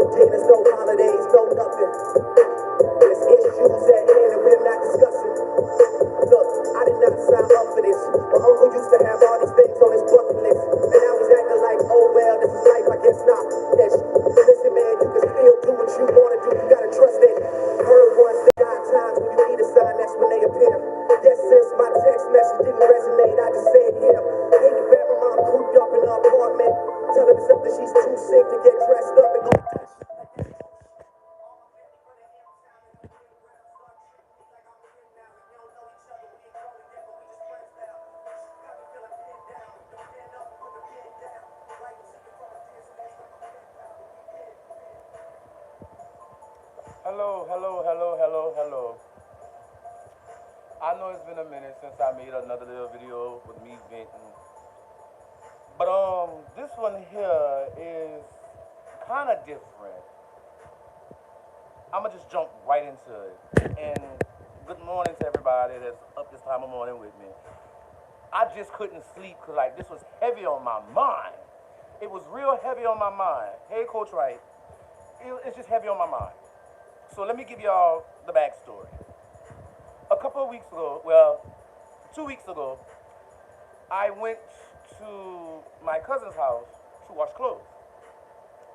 Dinners, no holidays, no nothing. There's issues at hand and we're not discussing. Look, I did not sign up for this. My uncle used to have all these things on his bucket list. And now he's acting like, oh well, this is life, I guess not. Listen, man, you can still do what you want to do. You gotta trust that. Heard once there are times when you need a sign, that's when they appear. Yes, since my text message didn't resonate, I just said him. Hey, grandma mom cooped up in her apartment. Tell her something, she's too sick to get dressed up and go. Hello, hello, hello, hello, hello. I know it's been a minute since I made another little video with me venting. But this one here is kind of different. I'ma just jump right into it. And good morning to everybody that's up this time of morning with me. I just couldn't sleep because like this was heavy on my mind. It was real heavy on my mind. Hey, Coach Wright. It's just heavy on my mind. So let me give y'all the backstory. A couple of weeks ago, well, 2 weeks ago, I went to my cousin's house to wash clothes.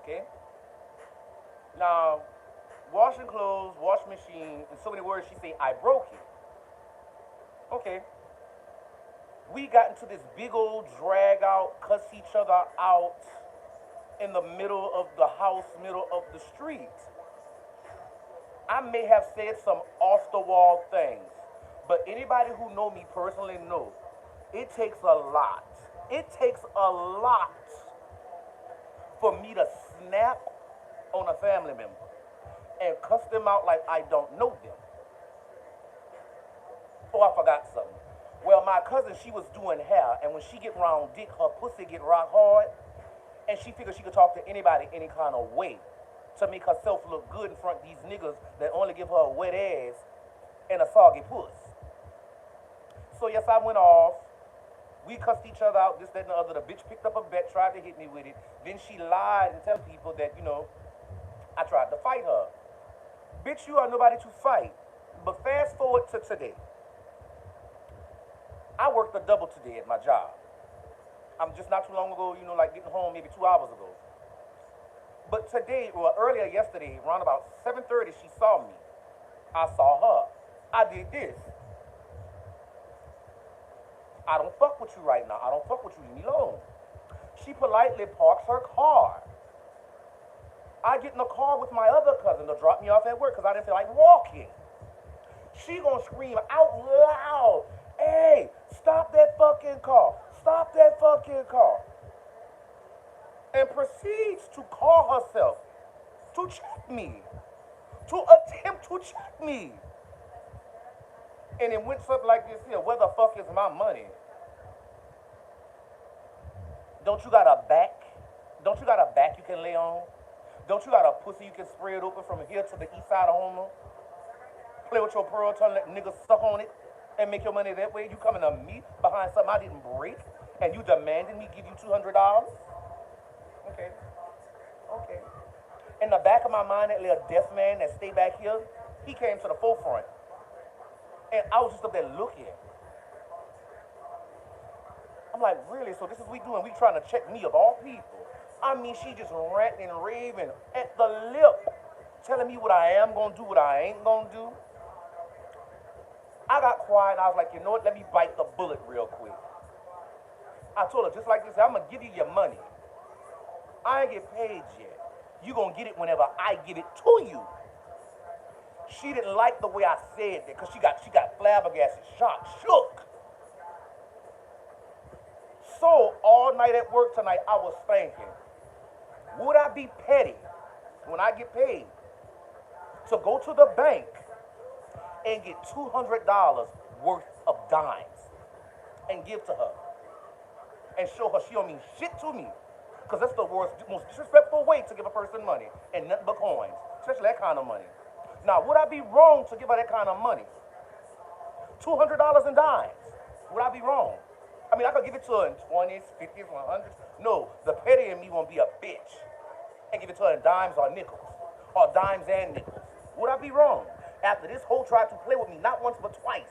Okay? Now, washing clothes, wash machine, in so many words, she said, I broke it. Okay. We got into this big old drag out, cuss each other out in the middle of the house, middle of the street. I may have said some off the wall things, but anybody who know me personally know it takes a lot. It takes a lot for me to snap on a family member and cuss them out like I don't know them. Oh, I forgot something. Well, my cousin, she was doing hair, and when she get round dick, her pussy get rock hard, and she figured she could talk to anybody any kind of way to make herself look good in front of these niggas that only give her a wet ass and a soggy puss. So yes, I went off. We cussed each other out, this, that, and the other. The bitch picked up a bat, tried to hit me with it. Then she lied and tell people that, I tried to fight her. Bitch, you are nobody to fight. But fast forward to today. I worked a double today at my job. I'm just not too long ago, like getting home maybe 2 hours ago. But today, well, earlier yesterday, around about 7:30, she saw me. I saw her. I did this. I don't fuck with you right now. I don't fuck with you. Leave me alone. She politely parks her car. I get in the car with my other cousin to drop me off at work because I didn't feel like walking. She gonna scream out loud, hey, stop that fucking car. Stop that fucking car. And proceeds to call herself to check me, to attempt to check me. And it went something like this here, where the fuck is my money? Don't you got a back? Don't you got a back you can lay on? Don't you got a pussy you can spread open from here to the east side of Homer? Play with your pearl tongue, let niggas suck on it and make your money that way? You coming to me behind something I didn't break and you demanding me give you $200? Okay. Okay. In the back of my mind, that little deaf man that stayed back here, he came to the forefront. And I was just up there looking. I'm like, really? So this is what we doing? We trying to check me of all people. I mean, she just ranting and raving at the lip, telling me what I am gonna do, what I ain't gonna do. I got quiet and I was like, you know what? Let me bite the bullet real quick. I told her just like this, I'm gonna give you your money. I ain't get paid yet. You gonna get it whenever I give it to you. She didn't like the way I said that because she got flabbergasted, shocked, shook. So all night at work tonight, I was thinking, would I be petty when I get paid to go to the bank and get $200 worth of dimes and give to her and show her she don't mean shit to me? Because that's the worst, most disrespectful way to give a person money and nothing but coins, especially that kind of money. Now, would I be wrong to give her that kind of money? $200 in dimes. Would I be wrong? I mean, I could give it to her in 20s, 50s, 100s. No, the petty in me won't be a bitch and give it give it to her in dimes or nickels, or dimes and nickels. Would I be wrong? After this hoe tried to play with me, not once but twice.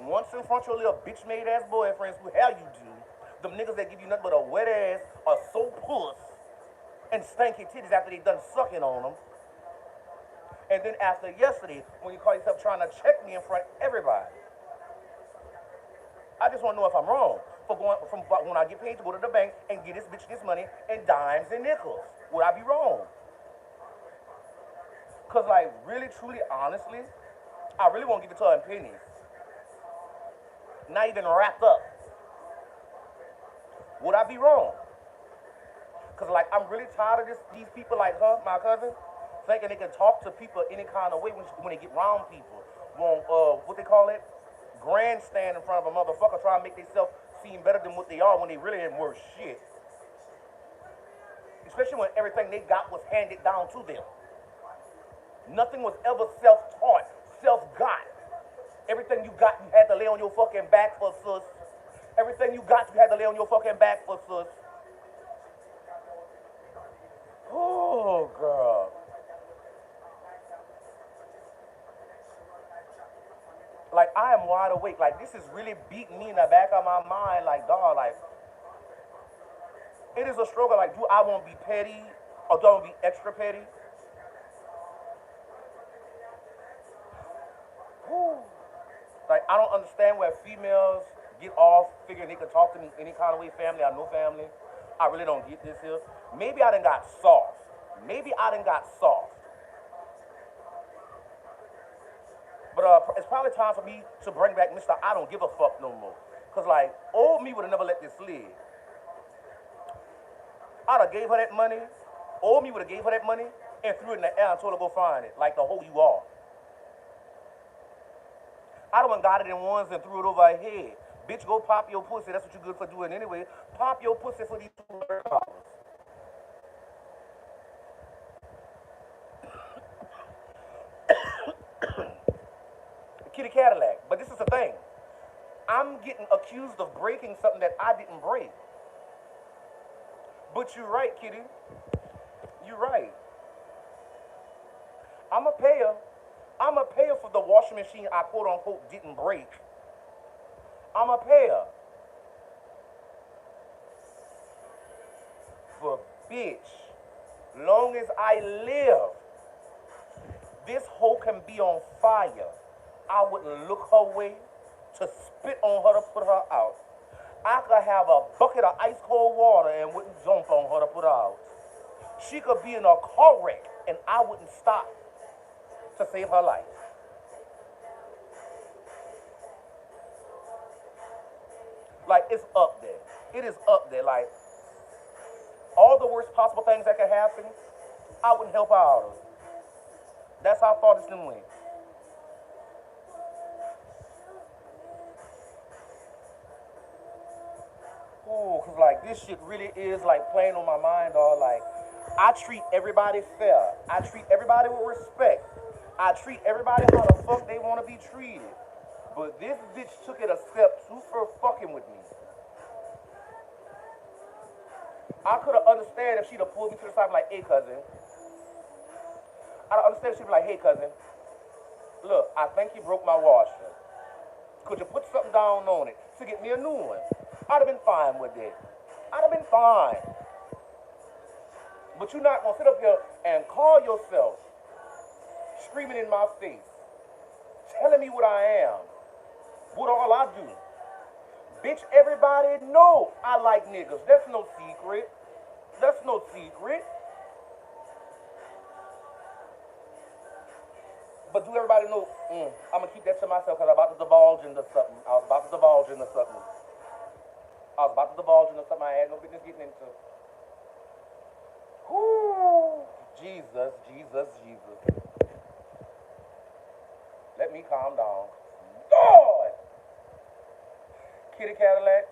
Once in front of your little bitch-made ass boyfriends, who hell you do. Them niggas that give you nothing but a wet ass, or so puss, and stanky titties after they done sucking on them. And then after yesterday, when you call yourself trying to check me in front of everybody. I just want to know if I'm wrong for going from when I get paid to go to the bank and get this bitch this money in dimes and nickels. Would I be wrong? Cause like really, truly, honestly, I really want to give it to her in pennies. Not even wrapped up. Would I be wrong? Cause like I'm really tired of these people like her, my cousin, thinking they can talk to people any kind of way when they get around people. What they call it? Grandstand in front of a motherfucker trying to make themselves seem better than what they are when they really ain't worth shit. Especially when everything they got was handed down to them. Nothing was ever self-taught, self-got. Everything you got, you had to lay on your fucking back for, sus. Everything you got, you had to lay on your fucking back for, sus. Oh, girl. Like, I am wide awake. Like, this is really beating me in the back of my mind. Like, dog, like, it is a struggle. Like, do I want to be petty or do I want to be extra petty? Whew. Like, I don't understand where females get off figuring they can talk to me any kind of way, family or no family. I really don't get this here. Maybe I done got soft. Maybe I done got soft. But it's probably time for me to bring back Mr. I don't give a fuck no more. Because, like, old me would have never let this slide. I'd have gave her that money. Old me would have gave her that money and threw it in the air and told her to go find it, like the hoe you are. I'd have got it in ones and threw it over her head. Bitch, go pop your pussy. That's what you're good for doing anyway. Pop your pussy for these $200. Kitty Cadillac. But this is the thing. I'm getting accused of breaking something that I didn't break. But you're right, Kitty. You're right. I'm a payer. I'm a payer for the washing machine I quote unquote didn't break. I'm a payer. But bitch, long as I live, this hoe can be on fire. I wouldn't look her way to spit on her to put her out. I could have a bucket of ice cold water and wouldn't jump on her to put her out. She could be in a car wreck and I wouldn't stop to save her life. Like, it's up there. It is up there. Like, all the worst possible things that could happen, I wouldn't help her out of. That's how far this thing went. Ooh, cause like this shit really is like playing on my mind, dog. Like, I treat everybody fair. I treat everybody with respect. I treat everybody how the fuck they want to be treated. But this bitch took it a step too far fucking with me. I could have understood if she'd have pulled me to the side and like, hey cousin. I'd understand if she'd be like, hey cousin, look, I think you broke my washer. Could you put something down on it to get me a new one? I'd have been fine with it. I'd have been fine. But you're not gonna sit up here and call yourself screaming in my face, telling me what I am, what all I do. Bitch, everybody know I like niggas. That's no secret. That's no secret. But do everybody know, I'm gonna keep that to myself because I'm about to divulge into something. I was about to divulge into something I had no business getting into. Whoo! Jesus, Jesus, Jesus. Let me calm down. Lord! Kitty Cadillac,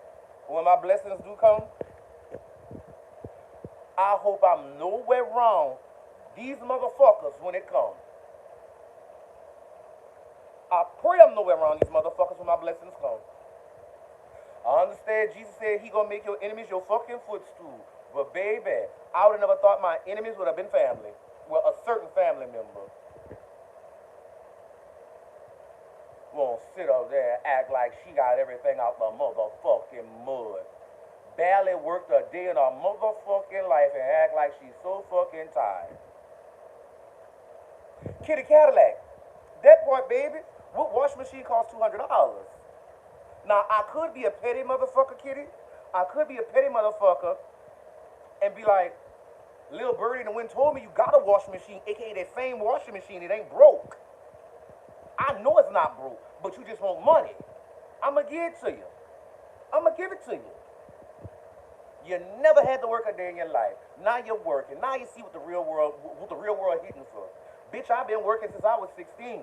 when my blessings do come, I hope I'm nowhere wrong these motherfuckers when it comes. I pray I'm nowhere around these motherfuckers when my blessings come. I understand Jesus said he gonna make your enemies your fucking footstool. But baby, I would have never thought my enemies would have been family. Well, a certain family member won't sit up there and act like she got everything out the motherfucking mud. Barely worked a day in her motherfucking life and act like she's so fucking tired. Kitty Cadillac, that part, baby, what wash machine costs $200? Now, I could be a petty motherfucker, Kitty. I could be a petty motherfucker and be like, Lil Birdie in the wind told me you got a washing machine, aka that same washing machine, it ain't broke. I know it's not broke, but you just want money. I'ma give it to you. I'ma give it to you. You never had to work a day in your life. Now you're working. Now you see what the real world hitting for. Bitch, I've been working since I was 16.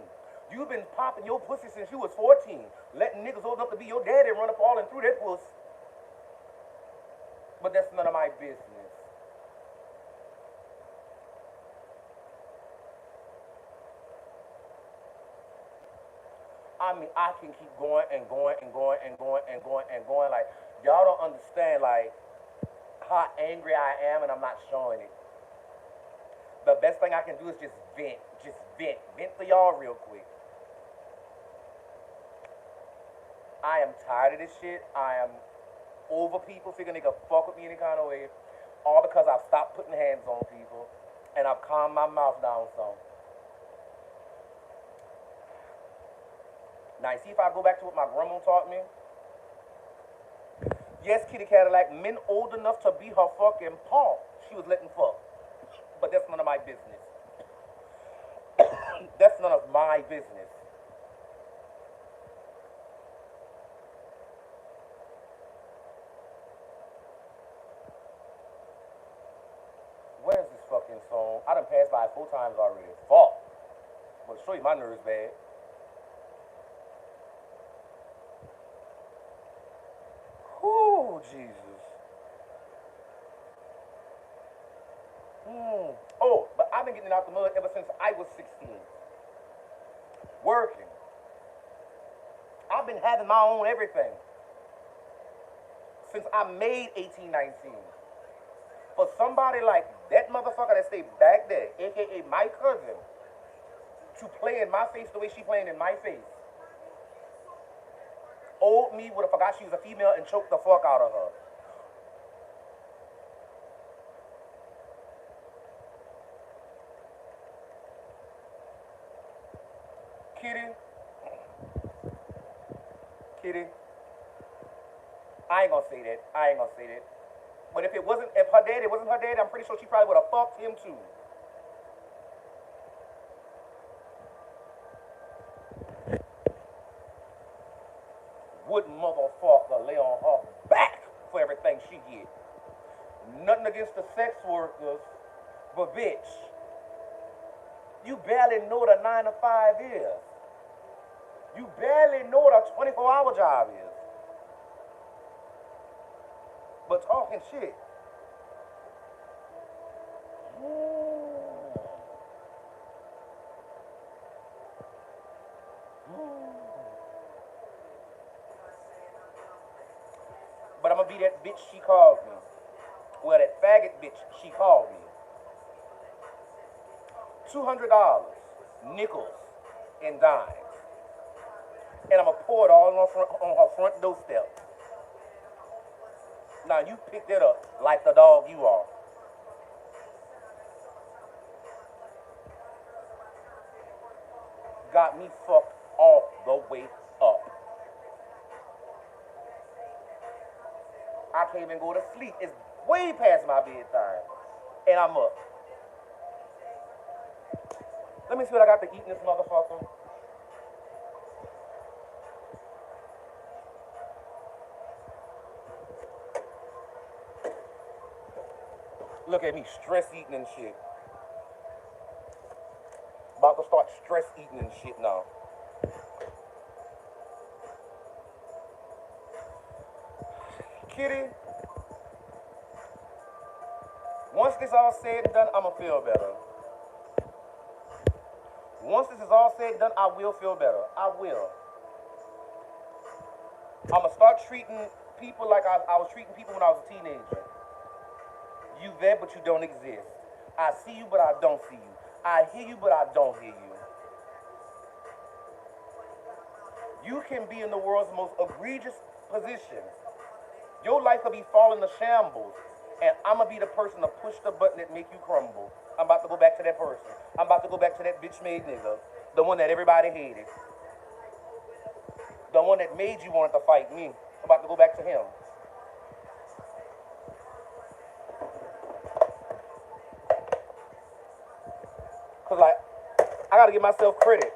You've been popping your pussy since you was 14. Letting niggas old enough to be your daddy run up all and through that pussy. But that's none of my business. I mean, I can keep going and going and going and going and going and going. Like, y'all don't understand, like, how angry I am and I'm not showing it. The best thing I can do is just vent. Just vent. Vent to y'all real quick. I am tired of this shit. I am over people figuring they can fuck with me any kind of way. All because I've stopped putting hands on people and I've calmed my mouth down some. Now, you see if I go back to what my grandma taught me? Yes, Kitty Cadillac, men old enough to be her fucking paw, she was letting fuck. But that's none of my business. That's none of my business. Where's this fucking song? I done passed by it 4 times already. Fuck. But show you my nerves bad. Whew, Jesus. Oh, but I've been getting out the mud ever since I was 16. Working. I've been having my own everything since I made 18, 19. For somebody like that motherfucker that stayed back there, aka my cousin, to play in my face the way she playing in my face, old me would have forgot she was a female and choked the fuck out of her. Kitty, Kitty, I ain't gonna say that. I ain't gonna say that. But if her daddy wasn't her daddy, I'm pretty sure she probably would have fucked him too. Would motherfucker lay on her back for everything she get. Nothing against the sex workers, but bitch, you barely know what a 9 to 5 is. You barely know what a 24-hour job is. But talking shit. But I'm gonna be that bitch she called me. Well, that faggot bitch she called me. $200, nickels and dimes. And I'm gonna pour it all on her front doorstep. Now you pick that up like the dog you are. Got me fucked all the way up. I can't even go to sleep. It's way past my bedtime. And I'm up. Let me see what I got to eat in this motherfucker. Look at me, stress eating and shit. About to start stress eating and shit now. Kitty, once this all said and done, I'ma feel better. Once this is all said and done, I will feel better. I will. I'ma start treating people like I was treating people when I was a teenager. You there, but you don't exist. I see you, but I don't see you. I hear you, but I don't hear you. You can be in the world's most egregious positions. Your life could be falling to shambles, and I'm gonna be the person to push the button that make you crumble. I'm about to go back to that person. I'm about to go back to that bitch made nigga, the one that everybody hated, the one that made you want to fight me. I'm about to go back to him. Cause like, I gotta give myself credit.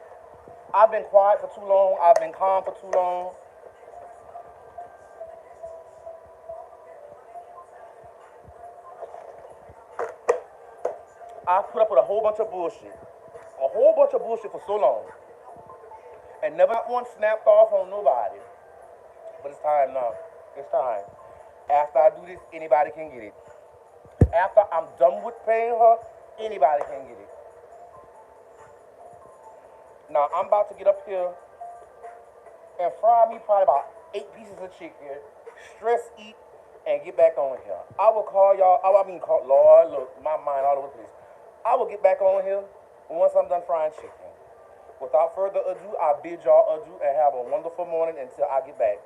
I've been quiet for too long. I've been calm for too long. I put up with a whole bunch of bullshit. A whole bunch of bullshit for so long. And never one snapped off on nobody. But it's time now. It's time. After I do this, anybody can get it. After I'm done with paying her, anybody can get it. Now I'm about to get up here and fry me probably about 8 pieces of chicken, stress eat, and get back on here. I will call y'all, call, Lord, look, my mind all over the place. I will get back on here once I'm done frying chicken. Without further ado, I bid y'all adieu and have a wonderful morning until I get back.